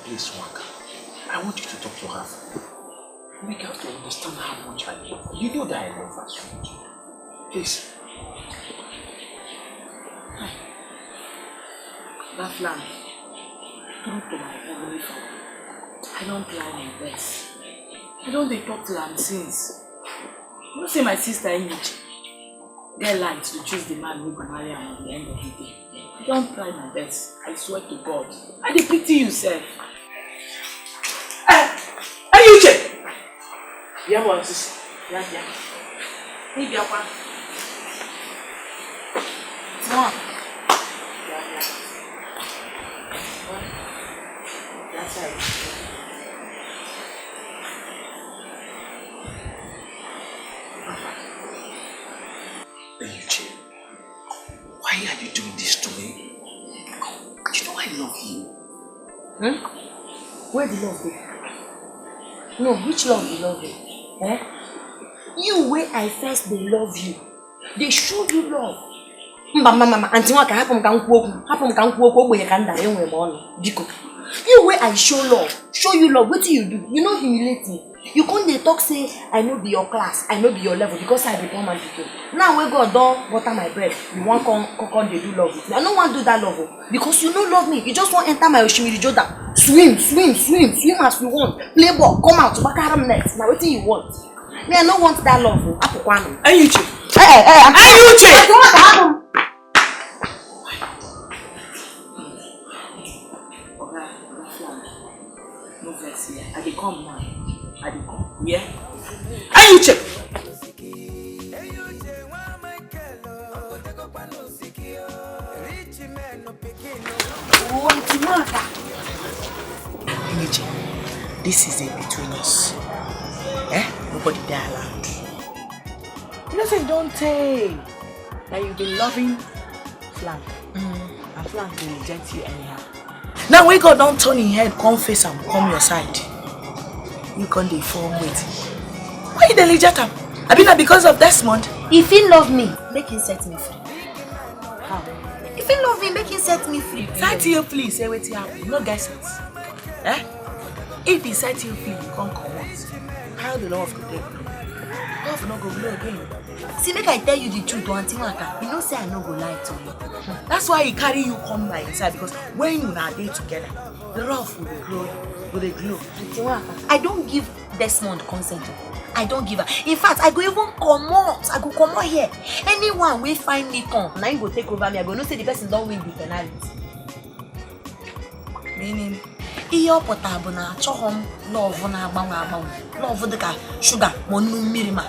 Please, Nwaka, I want you to talk to her. Make her to understand how much I love her. You know that I love her so much. Please. That plan, talk to my heavenly Father. I don't plan my best. I don't talk to them since. You know, say my sister Eyiuche get light to choose the man who can marry her at the end of the day. I don't try my best. I swear to God. I dey pity you, sef. Eyiuche! Yeah, boy, sis. Yeah. Hey, Biakwa. Come on. Yeah. That's right. Where the love dey? No, which love dey love you? Eh? You where I first dey love you. They show you love. Mama, auntie Nwaka, hapụ ka nkwu okwu ogbenye ka ndara enwe m ọnụ. Biko. You where I show you love, what do? You know humiliate me. You can't dey talk say I no be your class, I no be your level because I be poor man pikin. Now when God don butter my bread, you want come dey do love with me. I no want do that love because you no love me. You just want enter my oshimiri Jordan. Swim as you want. Play ball, come out, bakaram next. Now wetin you want? Me, I no want that love. Apokwano. Eyiuche. Eyiuche. No vex here. I dey come now. I dey come. Yeah. Eyiuche. Eyiuche, this is it between us. Nobody there allowed. You know, say don't tell that you've been loving Flank. And Flank will reject you anyhow. Now when God don't turn your head, come face and come your side. You can't deform wait. Why you the reject him? I mean because of Desmond. If he love me, make him set me free. How? If he love me, make him set me free. Set you free, say what you have. No guesses. If he set you free, you can't come out. How the love could take? Love not go blow again. See, make I tell you the truth, Auntie Nwaka. You know say I no go lie to you. That's why he carry you come by inside because when you are there together, the love will be glow. Auntie Nwaka, I don't give Desmond consent. I don't give her. In fact, I go even come out. I go come out here. Anyone will find me come. Now you go take over me. I go no say the person don't win the penalty. Meaning? Iyo potable na chohom love na agbanwe. Love the sugar, monu mirima.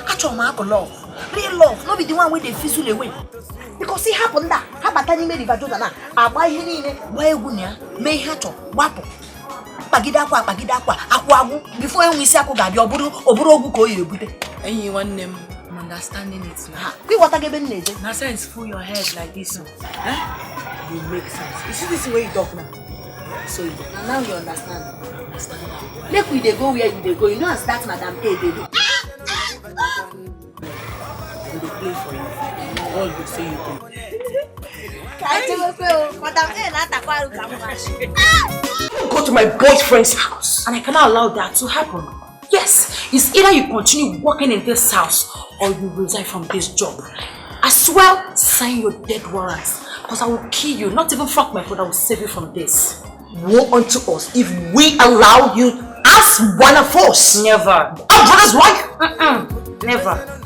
Achọ ma akọ love. Real love, no be the one where they fizzle away. Because it happened that. Habata ni River Jordan na. Agba ihe niile, gba egwu na, mee ihe achọ, gbapụ. Pagida akwa, akwagu. Before we see akwa gabi oburu ogwu ka o yi ebute. And you want them understanding it now. We water gebe nneje. Now sense full your head like this. You make sense. You see this way you talk now. So you now you understand. Make we dey go where you dey go. You know as that Madam A dey do. We dey play for you. All good say you do. Madam A na takwa Go to my boyfriend's house. And I cannot allow that to happen. Yes, it's either you continue working in this house or you resign from this job. As well, sign your death warrants. Because I will kill you, not even fuck my food, I will save you from this. Woe unto us if we allow you as one of us. Never. Our brother's wife? Never.